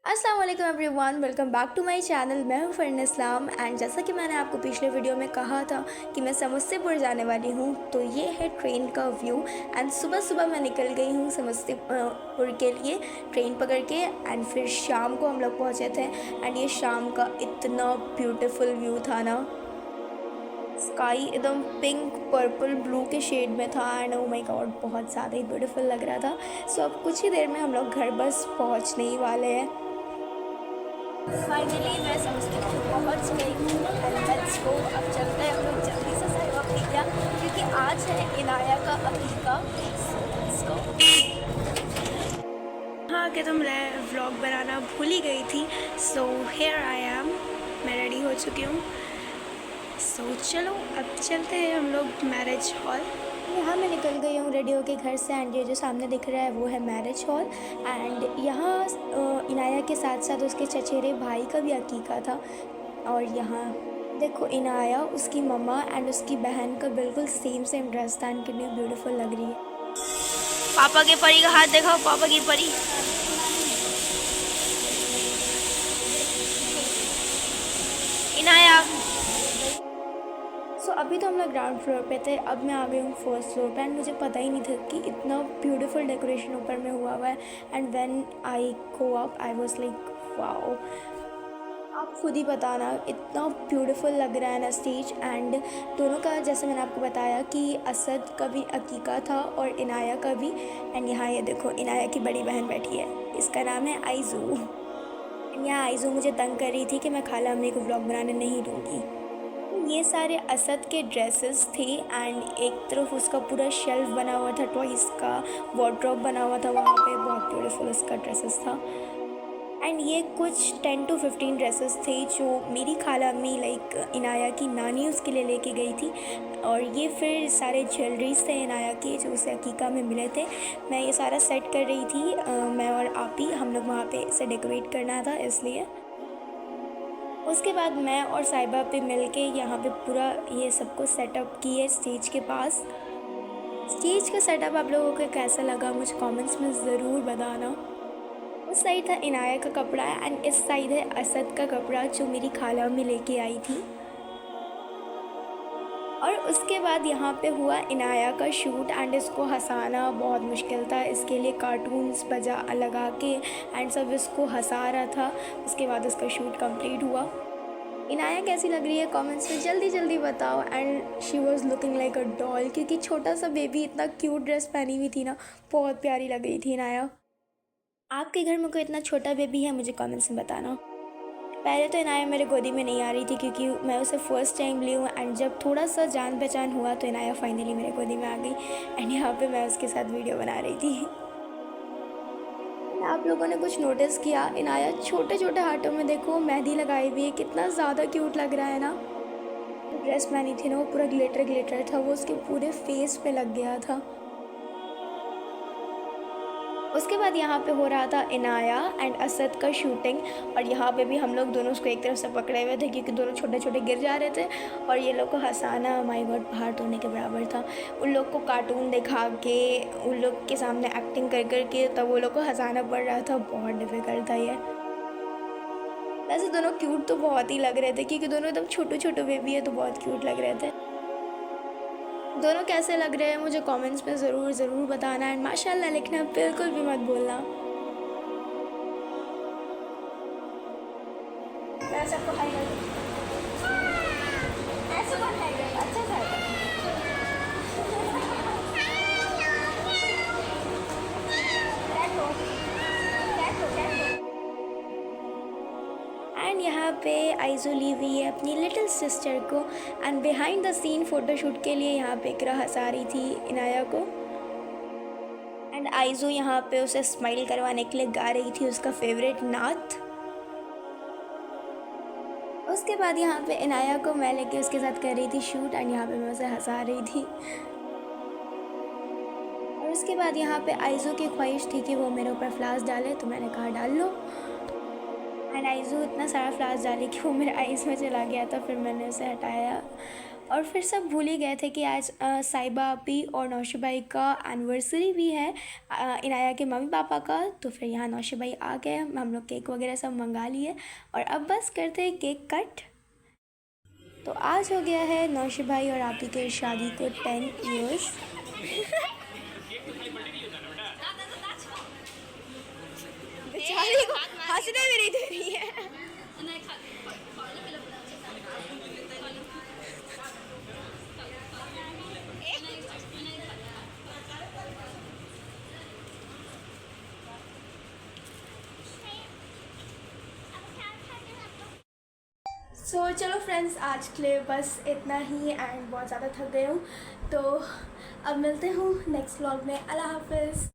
अस्सलाम वालेकुम everyone, welcome back to my channel. मैं हूं फरन इस्लाम एंड जैसा कि मैंने आपको पिछले वीडियो में कहा था कि मैं समस्तीपुर जाने वाली हूं, तो ये है ट्रेन का व्यू। एंड सुबह सुबह मैं निकल गई हूं समस्तीपुर के लिए ट्रेन पकड़ के। एंड फिर शाम को हम लोग पहुंचे थे एंड ये शाम का इतना ब्यूटीफुल व्यू था ना। स्काई एकदम पिंक पर्पल ब्लू के शेड में था एंड ओ माय गॉड बहुत ज़्यादा ही ब्यूटीफुल लग रहा था। सो अब कुछ ही देर में हम लोग घर बस पहुंचने ही वाले हैं। फाइनली मैं समस्तीपुर पहुंच गई हूँ एंड लेट्स गो। अब चलते हैं हम लोग जल्दी से साहिबा अकीका, क्योंकि आज है इनाया का अकीका। So let's go. हाँ कि तुम व्लॉग बनाना भूल ही गई थी। सो हेयर आई एम, मैं रेडी हो चुकी हूँ। सो चलो अब चलते हैं हम लोग मैरिज हॉल। यहाँ मैं निकल गई हूँ रेडी होके घर से एंड ये जो सामने दिख रहा है वो है मैरिज हॉल। एंड यहाँ इनाया के साथ साथ उसके चचेरे भाई का भी अकीका था। और यहाँ देखो इनाया, उसकी मम्मा एंड उसकी बहन का बिल्कुल सेम ड्रेस था एंड कितनी ब्यूटीफुल लग रही है। पापा के परी का हाथ दिखाओ, पापा की परी। इनाया। सो अभी तो हम लोग ग्राउंड फ्लोर पे थे, अब मैं आ गई हूँ फर्स्ट फ्लोर पे एंड मुझे पता ही नहीं था कि इतना ब्यूटीफुल डेकोरेशन ऊपर में हुआ है। And when I go up I was like wow. आप खुद ही बताना, इतना ब्यूटीफुल लग रहा है ना स्टेज। एंड दोनों का जैसे मैंने आपको बताया कि असद का भी अकीका था और इनाया का भी। एंड यहाँ ये देखो इनाया की बड़ी बहन बैठी है, इसका नाम है आइजू। यहाँ आइजू मुझे तंग कर रही थी कि मैं खाला अम्मी को व्लॉग बनाने नहीं दूँगी। ये सारे असद के ड्रेसेस थे एंड एक तरफ उसका पूरा शेल्फ बना हुआ था, टॉयज़ का वार्डरोब बना हुआ था वहाँ पे, बहुत ब्यूटीफुल उसका ड्रेसेस था। एंड ये कुछ 10 to 15 ड्रेसेस थे जो मेरी खाला अम्मी लाइक इनाया की नानी उसके लिए लेके गई थी। और ये फिर सारे ज्वेलरीज थे इनाया के जो उसे अकीका में मिले थे। मैं ये सारा सेट कर रही थी, मैं और आपी हम लोग वहाँ पे इसे डेकोरेट करना था इसलिए। उसके बाद मैं और साहिबा पे मिलके यहाँ पे पूरा ये सबको सेटअप किए स्टेज के पास। स्टेज का सेटअप आप लोगों को कैसा लगा मुझे कमेंट्स में ज़रूर बताना। उस साइड था इनाया का कपड़ा एंड इस साइड है असद का कपड़ा जो मेरी खाला में लेके आई थी। और उसके बाद यहाँ पे हुआ इनाया का शूट एंड इसको हंसाना बहुत मुश्किल था, इसके लिए कार्टून्स बजा लगा के एंड सब इसको हंसा रहा था। उसके बाद उसका शूट कंप्लीट हुआ। इनाया कैसी लग रही है कमेंट्स में जल्दी जल्दी बताओ। And she was looking like a doll, क्योंकि छोटा सा बेबी इतना क्यूट ड्रेस पहनी हुई थी ना, बहुत प्यारी लग रही थी इनाया। आपके घर में कोई इतना छोटा बेबी है मुझे कमेंट्स में बताना। पहले तो इनाया मेरे गोदी में नहीं आ रही थी क्योंकि मैं उसे फर्स्ट टाइम ली हूँ एंड जब थोड़ा सा जान पहचान हुआ तो इनाया फाइनली मेरे गोदी में आ गई एंड यहाँ पे मैं उसके साथ वीडियो बना रही थी। आप लोगों ने कुछ नोटिस किया, इनाया छोटे छोटे हाथों में देखो मेहंदी लगाई हुई है, कितना ज़्यादा क्यूट लग रहा है ना। ड्रेस पहनी थी ना वो पूरा ग्लिटर ग्लिटर था, वो उसके पूरे फेस पे लग गया था। उसके बाद यहाँ पे हो रहा था इनाया एंड असद का शूटिंग। और यहाँ पे भी हम लोग दोनों उसको एक तरफ से पकड़े हुए थे क्योंकि दोनों छोटे छोटे गिर जा रहे थे और ये लोग को हंसाना माय गॉड पहाड़ तोड़ने के बराबर था। उन लोग को कार्टून दिखा के उन लोग के सामने एक्टिंग कर कर के तब वो लोग को हंसाना पड़ रहा था, बहुत डिफ़िकल्ट था ये। वैसे दोनों क्यूट तो बहुत ही लग रहे थे क्योंकि दोनों एकदम छोटे छोटे बेबी है तो बहुत क्यूट लग रहे थे। दोनों कैसे लग रहे हैं मुझे कमेंट्स में ज़रूर ज़रूर बताना एंड माशाल्लाह लिखना बिल्कुल भी मत भूलना। मैं सबको हाय कर दूँ। ऐसे कौन हाय करेगा? अच्छा सा है। बैठो, बैठो, बैठो। एंड यहाँ पे आइजो ली हुई है अपनी लिटिल सिस्टर को and behind the scene photoshoot के लिए यहाँ पे इकरा हंसा रही थी इनाया को। एंड आइजो यहाँ पे उसे स्माइल करवाने के लिए गा रही थी उसका फेवरेट नात। उसके बाद यहाँ पे इनाया को मैं लेके उसके साथ कर रही थी शूट एंड यहाँ पे मैं उसे हंसा रही थी। और उसके बाद यहाँ पे आइजो की ख्वाहिश थी कि वो मेरे ऊपर फ्लावर्स डाले तो मैंने कहा डाल लो। एंड आइजू इतना सारा फ्लावर्स डाली कि वो मेरे आइज़ में चला गया था, फिर मैंने उसे हटाया और फिर सब भूल ही गए थे कि आज साइबा आपी और नौशी भाई का एनिवर्सरी भी है, इनाया के मम्मी पापा का। तो फिर यहाँ नौशी भाई आ गए, हम लोग केक वगैरह सब मंगा लिए और अब बस करते हैं केक कट। तो आज हो गया है नौशी भाई और आपी के शादी को 10 ईयर्स। बेचारी को हंसने भी नहीं दे रही है। सो चलो फ्रेंड्स, आज के लिए बस इतना ही एंड बहुत ज़्यादा थक गई हूँ। तो अब मिलते हूँ नेक्स्ट व्लॉग में। अल्लाह हाफिज़।